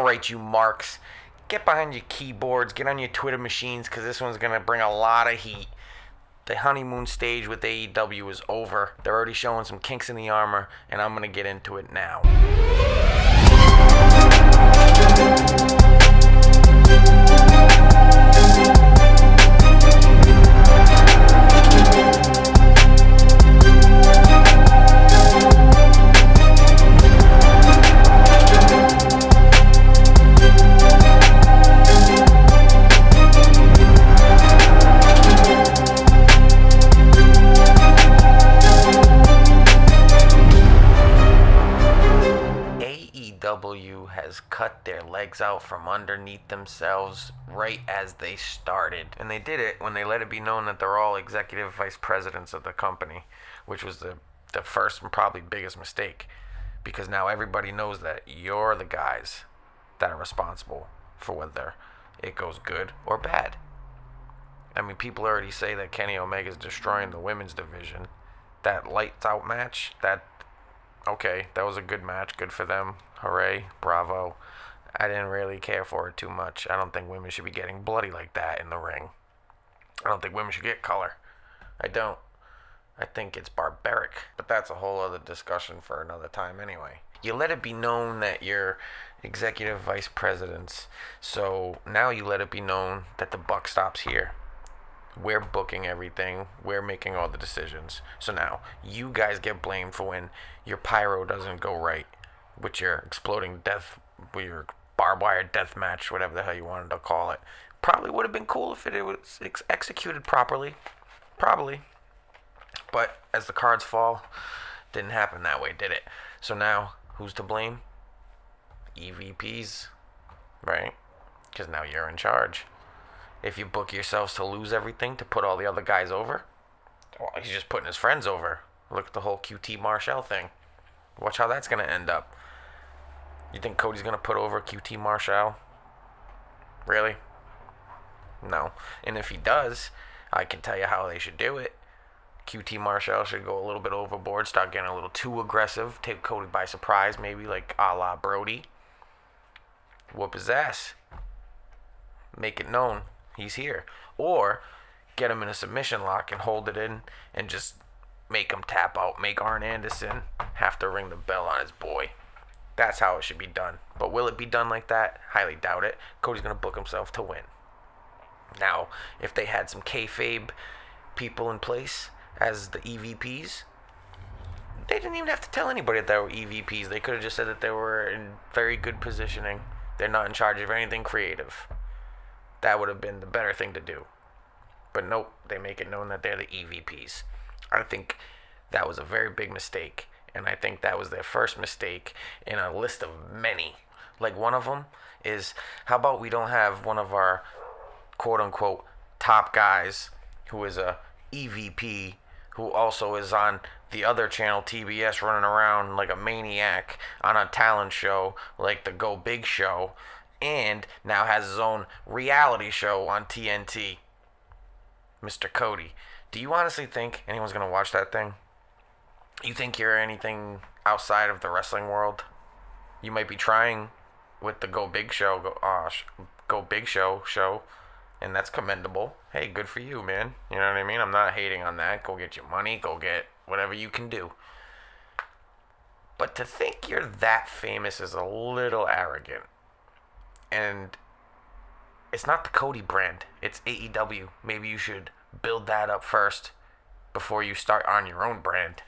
right, you marks. Get behind your keyboards, get on your Twitter machines, because this one's going to bring a lot of heat. The honeymoon stage with AEW is over. They're already showing some kinks in the armor, and I'm going to get into it now. AEW has cut their legs out from underneath themselves right as they started. And they did it when they let it be known that they're all executive vice presidents of the company, which was the first and probably biggest mistake. Because now everybody knows that you're the guys that are responsible for whether it goes good or bad. I mean, people already say that Kenny Omega's destroying the women's division. That lights out match, okay, that was a good match. Good for them. Hooray. Bravo. I didn't really care for it too much. I don't think women should be getting bloody like that in the ring. I don't think women should get color. I don't. I think it's barbaric. But that's a whole other discussion for another time anyway. You let it be known that you're executive vice presidents. So now you let it be known that the buck stops here. We're booking everything. We're making all the decisions. So now, you guys get blamed for when your pyro doesn't go right with your exploding death, with your barbed wire death match, whatever the hell you wanted to call it. Probably would have been cool if it was executed properly. Probably. But as the cards fall, didn't happen that way, did it? So now, who's to blame? EVPs, right? Because now you're in charge. If you book yourselves to lose everything to put all the other guys over, well, he's just putting his friends over. Look at the whole QT Marshall thing. Watch how that's going to end up. You think Cody's going to put over QT Marshall? Really? No. And if he does, I can tell you how they should do it. QT Marshall should go a little bit overboard, start getting a little too aggressive, take Cody by surprise, maybe like a la Brody. Whoop his ass. Make it known he's here. Or get him in a submission lock and hold it in and just make him tap out. Make Arn Anderson have to ring the bell on his boy. That's how it should be done. But will it be done like that? Highly doubt it. Cody's going to book himself to win. Now, if they had some kayfabe people in place as the EVPs, they didn't even have to tell anybody that they were EVPs. They could have just said that they were in very good positioning. They're not in charge of anything creative. That would have been the better thing to do. But nope, they make it known that they're the EVPs. I think that was a very big mistake. And I think that was their first mistake in a list of many. Like one of them is, how about we don't have one of our quote-unquote top guys who is a EVP, who also is on the other channel, TBS, running around like a maniac on a talent show like the Go Big Show, and now has his own reality show on TNT. Mr. Cody. Do you honestly think anyone's going to watch that thing? You think you're anything outside of the wrestling world? You might be trying with the Go Big Show, Go Big show, and that's commendable. Hey, good for you, man. You know what I mean? I'm not hating on that. Go get your money. Go get whatever you can do. But to think you're that famous is a little arrogant. And it's not the Cody brand. It's AEW. Maybe you should build that up first before you start on your own brand.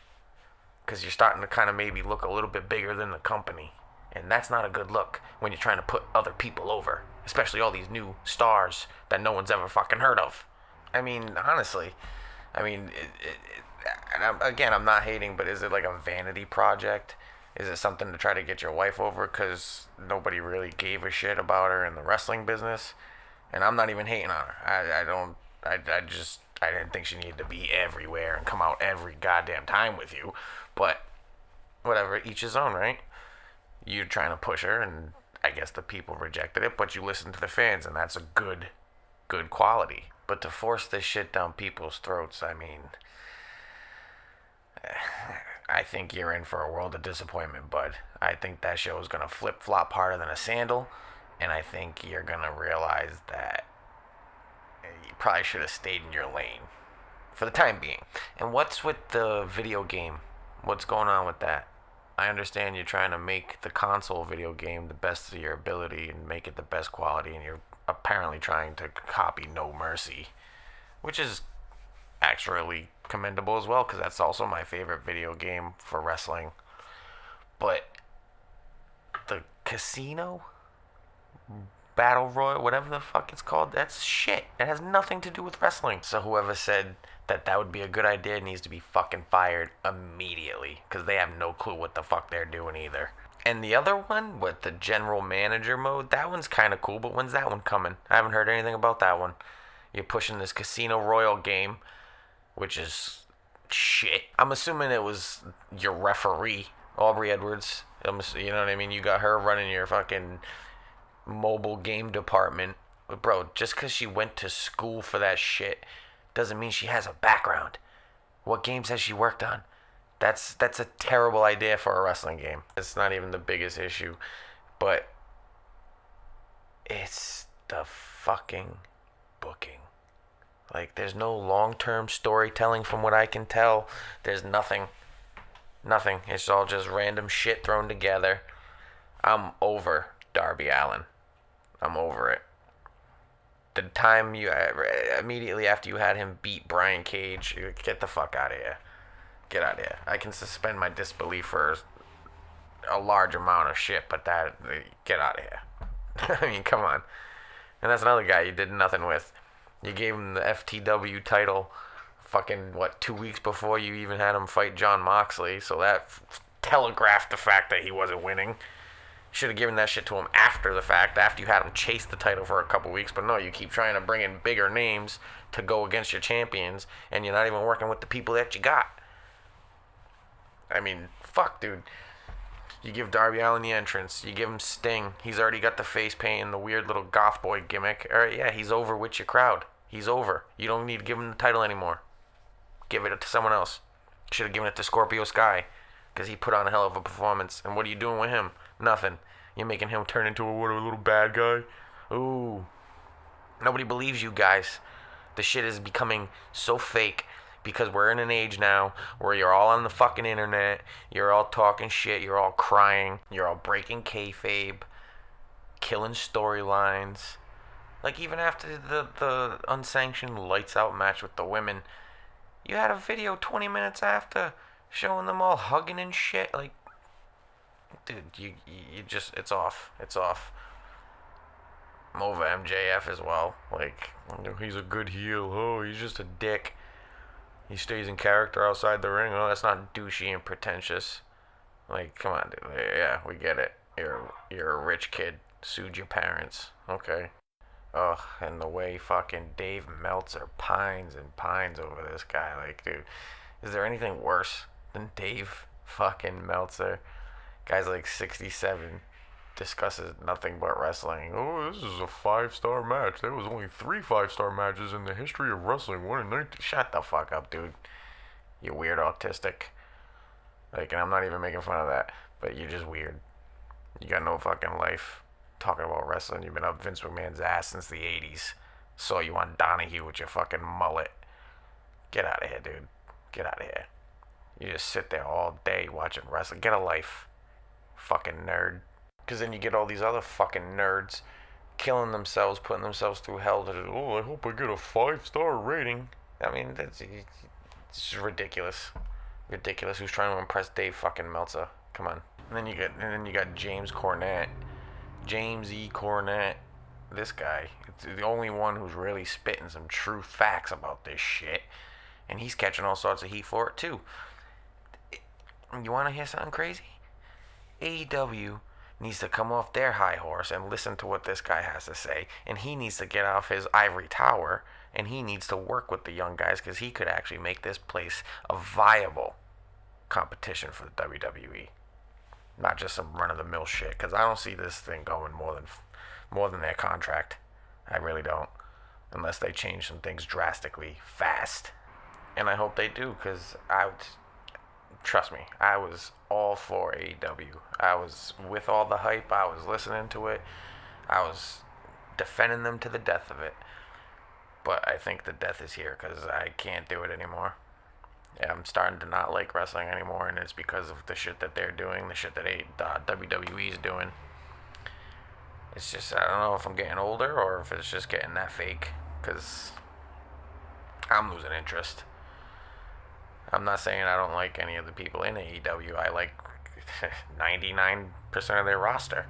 Because you're starting to kind of maybe look a little bit bigger than the company. And that's not a good look when you're trying to put other people over. Especially all these new stars that no one's ever fucking heard of. I mean, honestly. And I'm not hating, but is it like a vanity project? Is it something to try to get your wife over because nobody really gave a shit about her in the wrestling business? And I'm not even hating on her. I didn't think she needed to be everywhere and come out every goddamn time with you. But whatever, each his own, right? You're trying to push her, and I guess the people rejected it, but you listen to the fans, and that's a good quality. But to force this shit down people's throats, I mean, I think you're in for a world of disappointment, bud. I think that show is going to flip-flop harder than a sandal, And I think you're going to realize that you probably should have stayed in your lane for the time being. And what's with the video game? What's going on with that? I understand you're trying to make the console video game the best of your ability and make it the best quality, and you're apparently trying to copy No Mercy, which is actually commendable as well, because that's also my favorite video game for wrestling. But the casino battle royal, whatever the fuck it's called, that's shit. It has nothing to do with wrestling. So whoever said that would be a good idea needs to be fucking fired immediately, because they have no clue what the fuck they're doing either. And the other one, with the general manager mode, that one's kind of cool, but when's that one coming? I haven't heard anything about that one. You're pushing this Casino Royale game, which is shit. I'm assuming it was your referee, Aubrey Edwards. You know what I mean? You got her running your fucking mobile game department. But bro, just because she went to school for that shit doesn't mean she has a background. What games has she worked on? That's a terrible idea for a wrestling game. It's not even the biggest issue, but it's the fucking booking. Like, there's no long-term storytelling from what I can tell. There's nothing. Nothing. It's all just random shit thrown together. I'm over Darby Allin. I'm over it. The time you immediately after you had him beat Brian Cage, get the fuck out of here. Get out of here. I can suspend my disbelief for a large amount of shit, but get out of here. I mean, come on. And that's another guy you did nothing with. You gave him the FTW title fucking, 2 weeks before you even had him fight John Moxley, so that telegraphed the fact that he wasn't winning. Should have given that shit to him after the fact, after you had him chase the title for a couple weeks, but no, you keep trying to bring in bigger names to go against your champions, and you're not even working with the people that you got. I mean, fuck, dude. You give Darby Allin the entrance. You give him Sting. He's already got the face paint and the weird little goth boy gimmick. All right, yeah, he's over with your crowd. He's over. You don't need to give him the title anymore. Give it to someone else. Should have given it to Scorpio Sky, because he put on a hell of a performance. And what are you doing with him? Nothing. You're making him turn into a little bad guy? Ooh. Nobody believes you guys. The shit is becoming so fake. Because we're in an age now where you're all on the fucking internet, you're all talking shit, you're all crying, you're all breaking kayfabe, killing storylines. Like, even after the unsanctioned lights out match with the women, you had a video 20 minutes after showing them all hugging and shit. Like, dude, you just, it's off. It's off. I'm over MJF as well. Like, he's a good heel. Oh, he's just a dick. He stays in character outside the ring. Oh, that's not douchey and pretentious. Like, come on, dude. Yeah, we get it. You're a rich kid. Sued your parents. Okay. Ugh, and the way fucking Dave Meltzer pines and pines over this guy. Like, dude, is there anything worse than Dave fucking Meltzer? Guy's like 67. Discusses nothing but wrestling. Oh, this is a 5-star match. There was only 3 5-star matches in the history of wrestling. 1 in 19. Shut the fuck up, dude. You weird autistic. Like, and I'm not even making fun of that, but you're just weird. You got no fucking life. Talking about wrestling, you've been up Vince McMahon's ass since the 80s. Saw you on Donahue with your fucking mullet. Get out of here, dude. Get out of here. You just sit there all day watching wrestling. Get a life. Fucking nerd. Because then you get all these other fucking nerds killing themselves, putting themselves through hell to, oh, I hope I get a 5-star rating. I mean, it's just ridiculous. Ridiculous. Who's trying to impress Dave fucking Meltzer? Come on. And then you got James Cornette. James E. Cornette. This guy. It's the only one who's really spitting some true facts about this shit. And he's catching all sorts of heat for it, too. You want to hear something crazy? AEW needs to come off their high horse and listen to what this guy has to say. And he needs to get off his ivory tower. And he needs to work with the young guys, because he could actually make this place a viable competition for the WWE. Not just some run-of-the-mill shit. Because I don't see this thing going more than their contract. I really don't. Unless they change some things drastically fast. And I hope they do, because trust me, I was all for AEW. I was with all the hype. I was listening to it. I was defending them to the death of it. But I think the death is here because I can't do it anymore. Yeah, I'm starting to not like wrestling anymore, and it's because of the shit that they're doing, the shit that WWE is doing. It's just, I don't know if I'm getting older or if it's just getting that fake, because I'm losing interest. I'm not saying I don't like any of the people in AEW. I like 99% of their roster.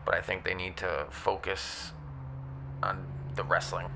But I think they need to focus on the wrestling.